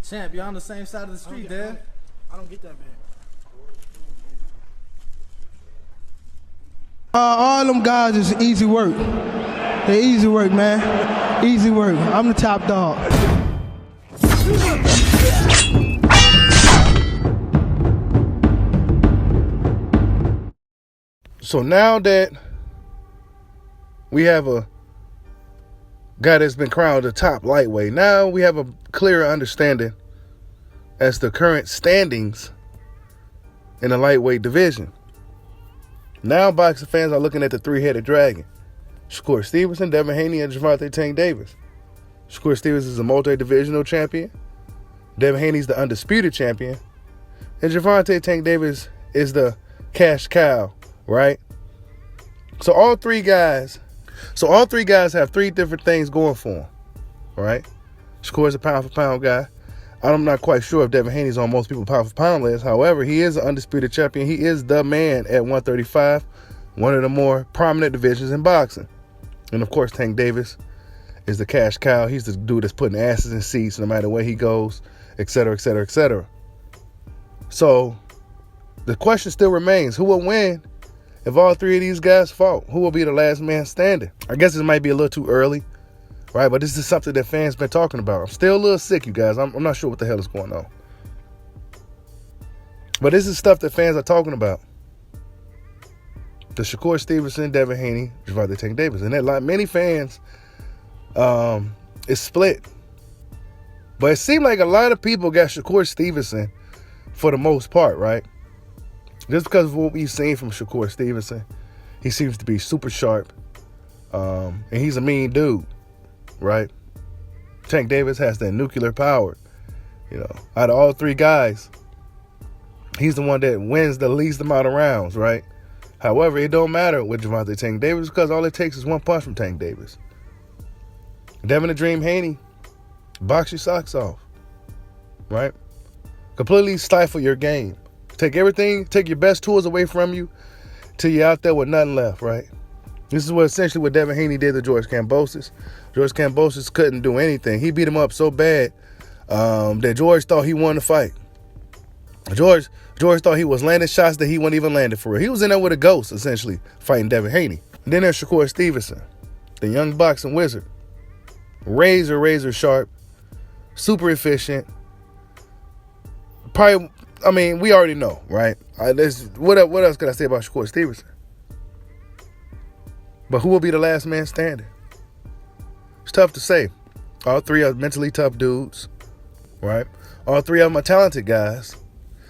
Champ, you're on the same side of the street, Dev. I don't get that bad. All them guys is easy work. They're easy work, man. Easy work. I'm the top dog. So now that we have a guy that's been crowned the top lightweight, now we have a clearer understanding as to current standings in the lightweight division. Now boxing fans are looking at the three-headed dragon. Shakur Stevenson, Devin Haney, and Gervonta Tank Davis. Shakur Stevenson is a multi-divisional champion. Devin Haney is the undisputed champion. And Gervonta Tank Davis is the cash cow, right? So all three guys have three different things going for them, right? Shakur is a pound-for-pound guy. I'm not quite sure if Devin Haney's on most people's pound-for-pound list. However, he is an undisputed champion. He is the man at 135, one of the more prominent divisions in boxing. And, of course, Tank Davis is the cash cow. He's the dude that's putting asses in seats no matter where he goes, et cetera, et cetera, et cetera. So the question still remains, who will win if all three of these guys fought? Who will be the last man standing? I guess it might be a little too early, right? But this is something that fans been talking about. I'm still a little sick, you guys. I'm not sure what the hell is going on. But this is stuff that fans are talking about. The Shakur Stevenson, Devin Haney, Gervonta Tank Davis. And that, like many fans, is split. But it seemed like a lot of people got Shakur Stevenson for the most part, right? Just because of what we've seen from Shakur Stevenson. He seems to be super sharp. And he's a mean dude, right? Tank Davis has that nuclear power. You know, out of all three guys, he's the one that wins the least amount of rounds, right? However, it don't matter with Gervonta Tank Davis because all it takes is one punch from Tank Davis. Devin the Dream Haney, box your socks off, right? Completely stifle your game. Take everything, take your best tools away from you till you're out there with nothing left, right? This is essentially what Devin Haney did to George Kambosos. George Kambosos couldn't do anything. He beat him up so bad that George thought he won the fight. George thought he was landing shots that he wasn't even landing for real. He was in there with a ghost, essentially, fighting Devin Haney. And then there's Shakur Stevenson, the young boxing wizard. Razor sharp, super efficient. Probably, I mean, we already know, right? What else could I say about Shakur Stevenson? But who will be the last man standing? It's tough to say. All three are mentally tough dudes, right? All three of them are talented guys.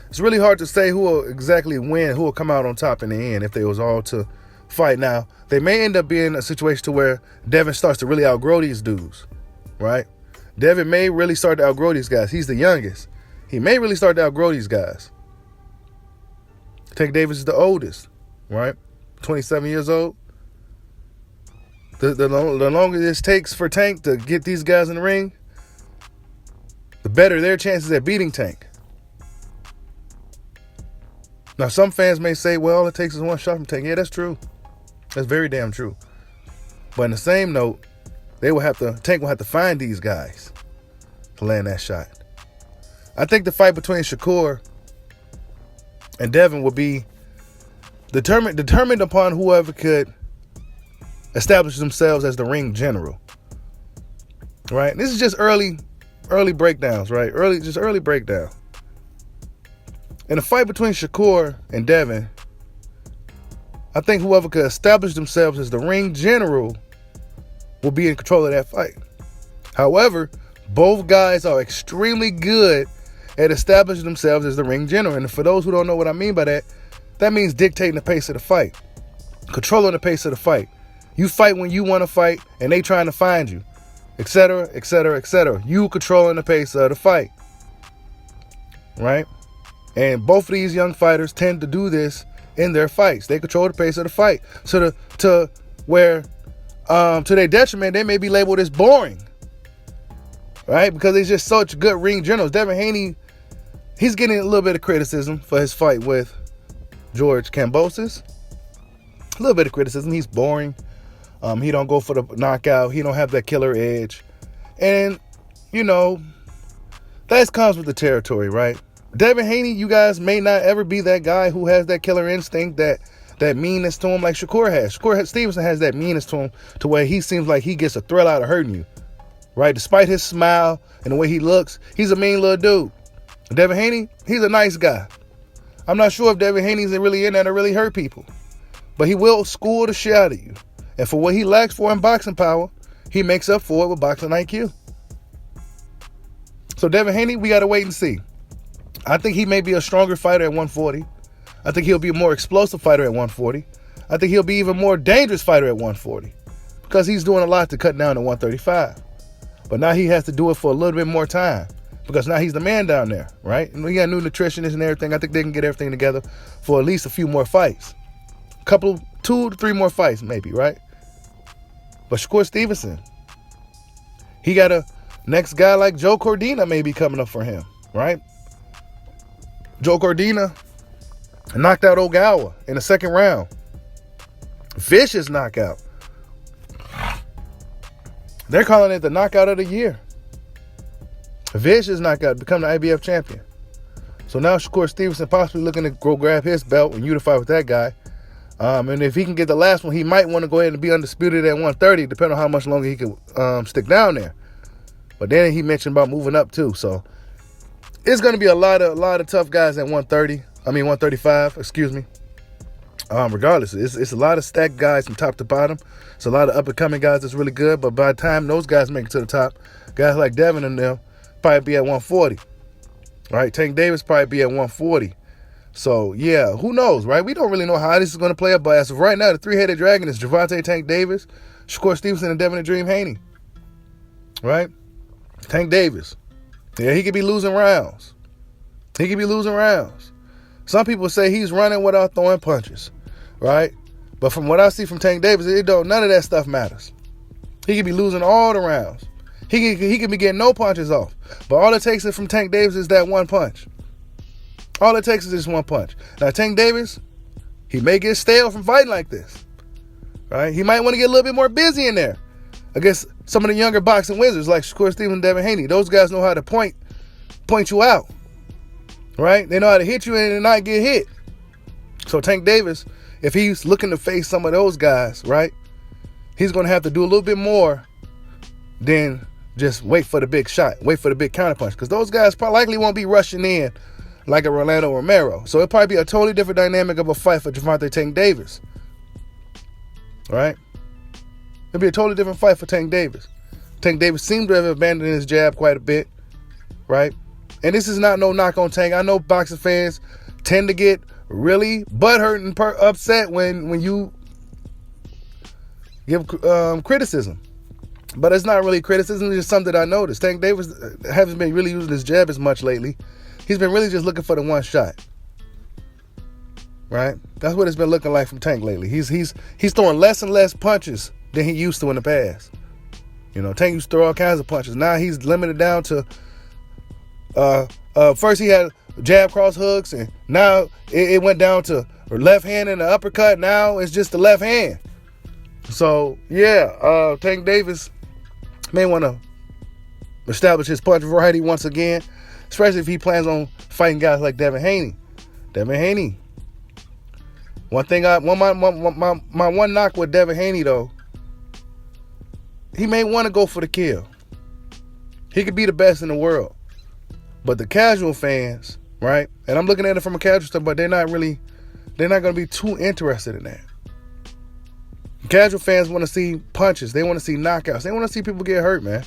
It's really hard to say who will exactly win, who will come out on top in the end if they was all to fight. Now, they may end up being in a situation to where Devin starts to really outgrow these dudes, right? Devin may really start to outgrow these guys. He's the youngest. He may really start to outgrow these guys. Tank Davis is the oldest, right? 27 years old. The longer this takes for Tank to get these guys in the ring, the better their chances at beating Tank. Now, some fans may say, well, all it takes is one shot from Tank. Yeah, that's true. That's very damn true. But in the same note, Tank will have to find these guys to land that shot. I think the fight between Shakur and Devin will be determined upon whoever could establish themselves as the ring general. Right? This is just early breakdowns, right? Early breakdown. In a fight between Shakur and Devin, I think whoever could establish themselves as the ring general will be in control of that fight. However, both guys are extremely good at establishing themselves as the ring general. And for those who don't know what I mean by that, that means dictating the pace of the fight, controlling the pace of the fight. You fight when you want to fight, and they trying to find you, et cetera, et cetera, et cetera. You controlling the pace of the fight, right? And both of these young fighters tend to do this in their fights. They control the pace of the fight. So to their detriment, they may be labeled as boring, right? Because they're just such good ring generals. Devin Haney, he's getting a little bit of criticism for his fight with George Kambosos. A little bit of criticism. He's boring. He don't go for the knockout. He don't have that killer edge. And, you know, That comes with the territory, right? Devin Haney, you guys may not ever be that guy who has that killer instinct, that meanness to him like Shakur has. Stevenson has that meanness to him to where he seems like he gets a thrill out of hurting you, right? Despite his smile and the way he looks, he's a mean little dude. Devin Haney, he's a nice guy. I'm not sure if Devin Haney's really in there to really hurt people, but he will school the shit out of you. And for what he lacks for in boxing power, he makes up for it with boxing IQ. So Devin Haney, we got to wait and see. I think he may be a stronger fighter at 140. I think he'll be a more explosive fighter at 140. I think he'll be even more dangerous fighter at 140 because he's doing a lot to cut down to 135. But now he has to do it for a little bit more time because now he's the man down there, right? And we got new nutritionists and everything. I think they can get everything together for at least a few more fights. Couple, 2 to 3 more fights maybe, right? But Shakur Stevenson, he got a next guy like Joe Cordina may be coming up for him, right? Joe Cordina knocked out Ogawa in the second round. Vicious knockout. They're calling it the knockout of the year. Vicious knockout, become the IBF champion. So now Shakur Stevenson possibly looking to go grab his belt and unify with that guy. And if he can get the last one, he might want to go ahead and be undisputed at 130, depending on how much longer he can stick down there. But then he mentioned about moving up too. So it's going to be a lot of tough guys at 135, excuse me. Regardless, it's a lot of stacked guys from top to bottom. It's a lot of up-and-coming guys that's really good. But by the time those guys make it to the top, guys like Devin and them probably be at 140. Right? Tank Davis probably be at 140. So, yeah, who knows, right? We don't really know how this is going to play out. But as of right now, the three-headed dragon is Gervonta, Tank Davis, Shakur Stevenson, and Devin the Dream Haney. Right? Tank Davis. Yeah, he could be losing rounds. Some people say he's running without throwing punches, right? But from what I see from Tank Davis, none of that stuff matters. He could be losing all the rounds. He could be getting no punches off. But all it takes from Tank Davis is that one punch. All it takes is just one punch. Now, Tank Davis, he may get stale from fighting like this, right? He might want to get a little bit more busy in there against some of the younger boxing wizards like Shakur Stevenson and Devin Haney. Those guys know how to point you out, right? They know how to hit you and not get hit. So Tank Davis, if he's looking to face some of those guys, right, he's going to have to do a little bit more than just wait for the big shot, wait for the big counterpunch, because those guys probably likely won't be rushing in like a Rolando Romero. So it'll probably be a totally different dynamic of a fight for Gervonta Tank Davis, right? It'll be a totally different fight for Tank Davis. Tank Davis seemed to have abandoned his jab quite a bit, right? And this is not no knock on Tank. I know boxing fans tend to get really butthurt and upset when you give criticism. But it's not really criticism. It's just something that I noticed. Tank Davis hasn't been really using his jab as much lately. He's been really just looking for the one shot, right? That's what it's been looking like from Tank lately. He's throwing less and less punches than he used to in the past. You know, Tank used to throw all kinds of punches. Now he's limited down to first he had jab cross hooks, and now it went down to left hand and the uppercut. Now it's just the left hand. So yeah, Tank Davis may want to establish his punch variety once again, especially if he plans on fighting guys like Devin Haney. Devin Haney. My one knock with Devin Haney though, he may want to go for the kill. He could be the best in the world. But the casual fans, right? And I'm looking at it from a casual standpoint, but they're not going to be too interested in that. Casual fans want to see punches. They want to see knockouts. They want to see people get hurt, man.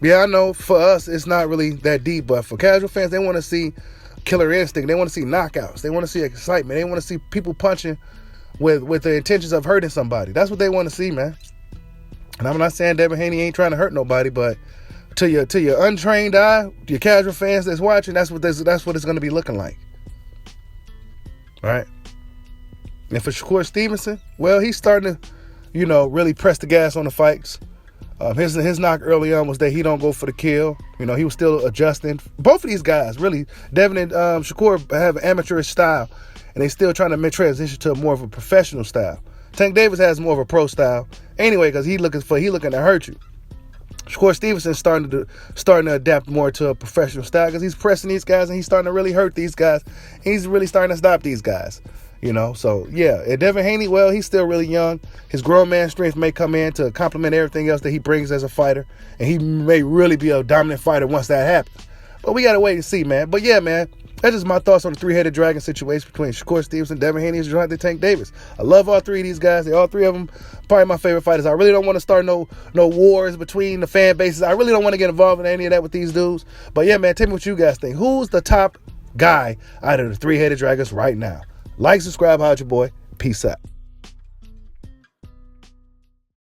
Yeah, I know for us, it's not really that deep, but for casual fans, they want to see killer instinct. They want to see knockouts. They want to see excitement. They want to see people punching with the intentions of hurting somebody. That's what they want to see, man. And I'm not saying Devin Haney ain't trying to hurt nobody, but to your untrained eye, your casual fans that's watching, that's what it's going to be looking like. All right. And for Shakur Stevenson, well, he's starting to, really press the gas on the fights. His knock early on was that he don't go for the kill. He was still adjusting. Both of these guys, really, Devin and Shakur have an amateurish style, and they still trying to transition to more of a professional style. Tank Davis has more of a pro style anyway, because he looking to hurt you. Shakur Stevenson starting to adapt more to a professional style because he's pressing these guys and he's starting to really hurt these guys. He's really starting to stop these guys. So yeah. And Devin Haney, well, he's still really young. His grown man strength may come in to complement everything else that he brings as a fighter, and he may really be a dominant fighter once that happens. But we gotta wait and see, man. But yeah, man, that's just my thoughts on the three-headed dragon situation between Shakur Stevenson, Devin Haney, and Gervonta Tank Davis. I love all three of these guys. All three of them probably my favorite fighters. I really don't want to start no wars between the fan bases. I really don't want to get involved in any of that with these dudes. But yeah, man, tell me what you guys think. Who's the top guy out of the three-headed dragons right now? Like, subscribe, holla at your boy. Peace out.